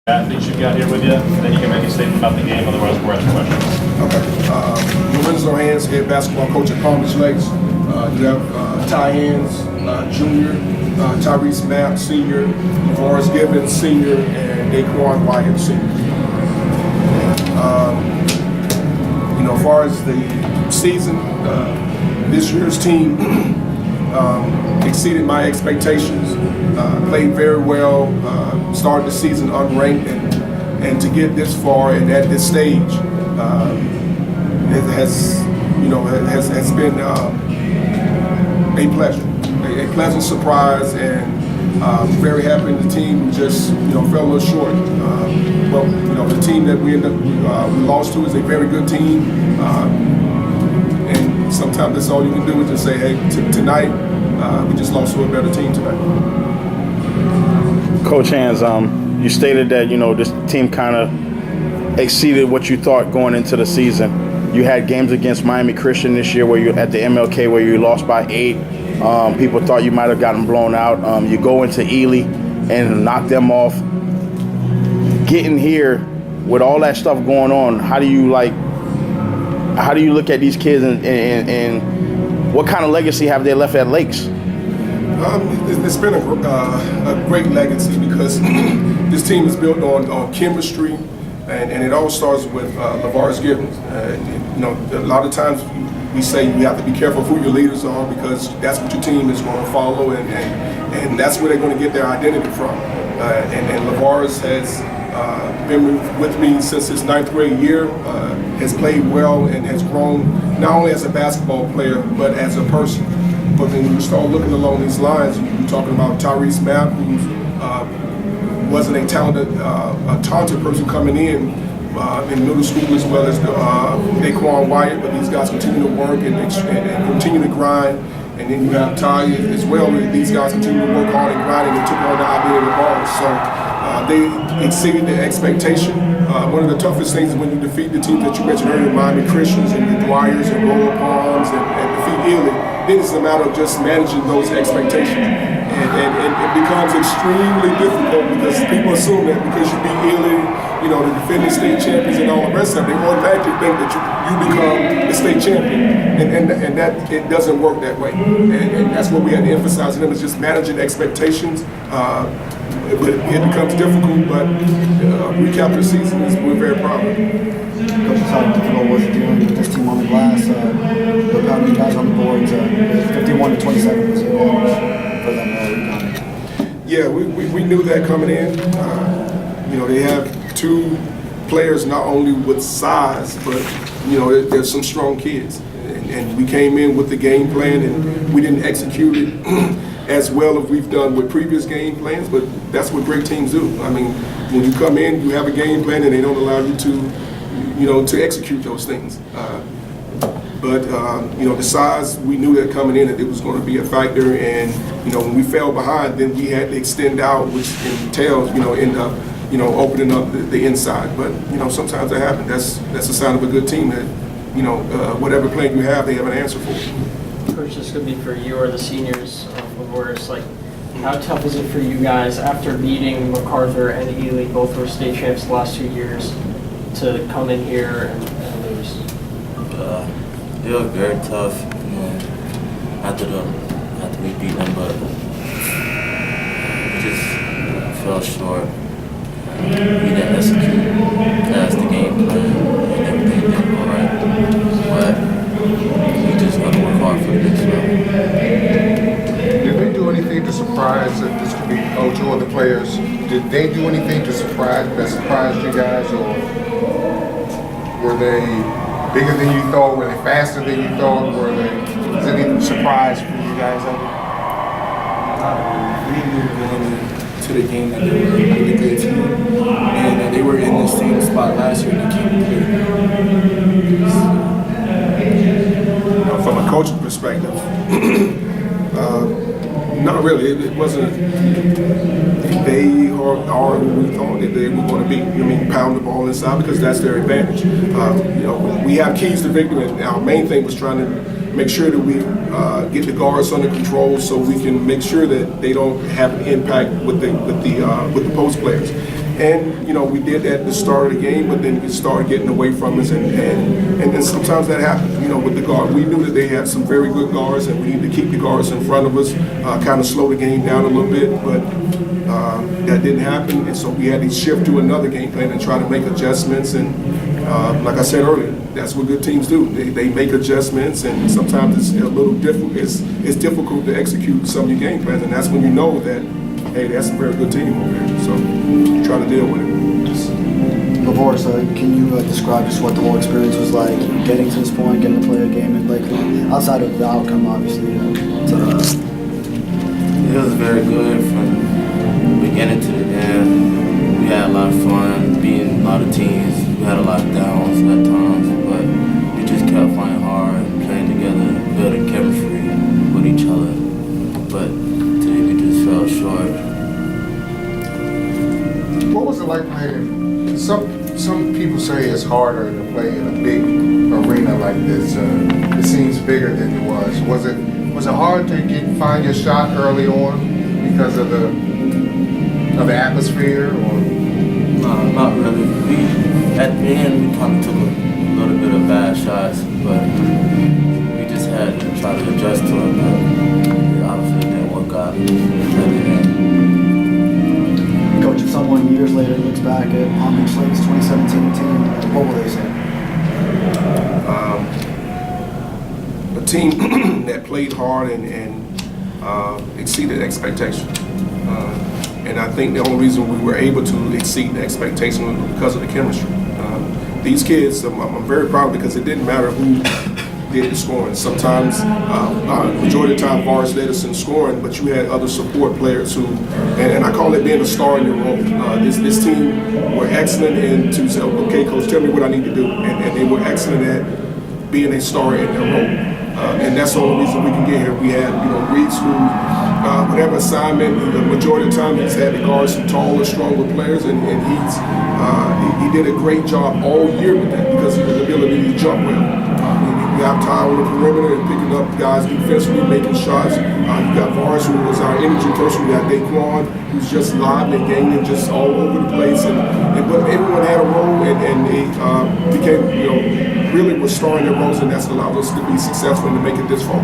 Athletes you've got here with you, then you can make a statement about the game, otherwise we'll ask questions. Okay. Lorenzo Hands, head basketball coach at Palm Beach Lakes. You have Ty Hands, junior, Tyrese Mapp, senior, Lavorris Givins, senior, and Daiquan Wyatt, senior. As far as the season, this year's team exceeded my expectations. Played very well. Started the season unranked, and to get this far and at this stage, it has been a pleasure, a pleasant surprise, and very happy. The team just fell a little short. The team that we lost to is a very good team, and sometimes that's all you can do is just say, hey, tonight we just lost to a better team tonight. Coach Hands, you stated that this team kind of exceeded what you thought going into the season. You had games against Miami Christian this year where you at the MLK where you lost by 8. People thought you might have gotten blown out. You go into Ely and knock them off. Getting here with all that stuff going on, how do you look at these kids and what kind of legacy have they left at Lakes? It's been a great legacy because this team is built on chemistry, and it all starts with Lavorris Givins. A lot of times we say you have to be careful who your leaders are because that's what your team is going to follow, and that's where they're going to get their identity from. And Lavorris has been with me since his 9th grade year, has played well and has grown not only as a basketball player but as a person. But then when you start looking along these lines, you're talking about Tyrese Mapp, who wasn't a talented person coming in middle school, as well as Daiquan Wyatt, but these guys continue to work and continue to grind. And then you have Ty as well. These guys continue to work hard and grind, and they took on the idea of the ball. So they exceeded their expectation. One of the toughest things is when you defeat the teams that you mentioned earlier, Miami Christians and the Dwyers and Royal Palms and defeat Ely. Then it's a matter of just managing those expectations. And it becomes extremely difficult because people assume that because you beat Ely, the defending state champions and all the rest of it, they automatically think that you become the state champion. And that it doesn't work that way. And that's what we had to emphasize to them is just managing expectations. But it becomes difficult, but recap the season is we're very proud of it. Coach, how difficult was it dealing with this team on the glass? Look how many guys on the boards, 51-27 was for them. Yeah, we knew that coming in. They have 2 players not only with size, but there's some strong kids. And we came in with the game plan, and we didn't execute it as well as we've done with previous game plans, but that's what great teams do. I mean, when you come in, you have a game plan, and they don't allow you to execute those things. But the size, we knew that coming in that it was going to be a factor, and when we fell behind, then we had to extend out, which entails end up opening up the inside. But sometimes that happens. That's a sign of a good team that whatever plan you have, they have an answer for. Coach, this could be for you or the seniors of Lavorris. How tough is it for you guys after beating MacArthur and Ely, both were state champs the last 2 years, to come in here and lose? It was very tough, after we beat them, but we just fell short. We didn't execute as the game plan, and everything didn't go right. But we just got to work hard for this. Did they do anything to surprise? This could be coach or the players. Did they do anything to surprised you guys, or were they bigger than you thought? Were they faster than you thought? Was there any surprise for you guys? We knew going to the game that they were a really good team, and that they were in the same spot last year and they came clear. From a coaching perspective, not really. It wasn't. They are who we thought that they were going to be. Pound the ball inside because that's their advantage. We have keys to victory, and our main thing was trying to make sure that we get the guards under control so we can make sure that they don't have an impact with the post players. And, you know, we did that at the start of the game, but then it started getting away from us, and then sometimes that happens, you know, with the guard. We knew that they had some very good guards, and we need to keep the guards in front of us, kind of slow the game down a little bit, but that didn't happen, and so we had to shift to another game plan and try to make adjustments, and like I said earlier, that's what good teams do. They make adjustments, and sometimes it's a little difficult. It's difficult to execute some of your game plans, and that's when you know that, hey, that's a very good team over there. So you try to deal with it. Lavorris, can you describe just what the whole experience was like, getting to this point, getting to play a game, and like outside of the outcome, obviously? It was very good from beginning to the end. We had a lot of fun beating a lot of teams. We had a lot of downs at times, but we just kept playing hard, playing together, building chemistry with each other. But today we just fell short. What was it like playing? Some people say it's harder to play in a big arena like this. It seems bigger than it was. Was it hard to find your shot early on because of the atmosphere, or? No, not really. At the end we kind of took a little bit of bad shots, but we just had to try to adjust to it. But obviously it didn't work out. Coach, if someone years later looks back at Palm Beach Lake's 2017 team, what will they say? A team that played hard and exceeded expectations. And I think the only reason we were able to exceed the expectation was because of the chemistry. These kids, I'm very proud because it didn't matter who did the scoring. Sometimes, majority of the time, Lavorris led us in scoring, but you had other support players who, and I call it being a star in your role. This team were excellent in to say, okay, coach, tell me what I need to do, and they were excellent at being a star in their role. And that's the only reason we can get here. We had, you know, Reeds who, whatever assignment, the majority of the time he's had to guard some taller, stronger players, and he did a great job all year with that because of his ability to jump well. You have time on the perimeter and picking up guys defensively, making shots. You got Lavorris, who was our energy person. We got Daiquan, who's just live and gaining just all over the place. But everyone had a role, and they became, you know, really was starring their roles, and that's allowed us to be successful and to make it this far.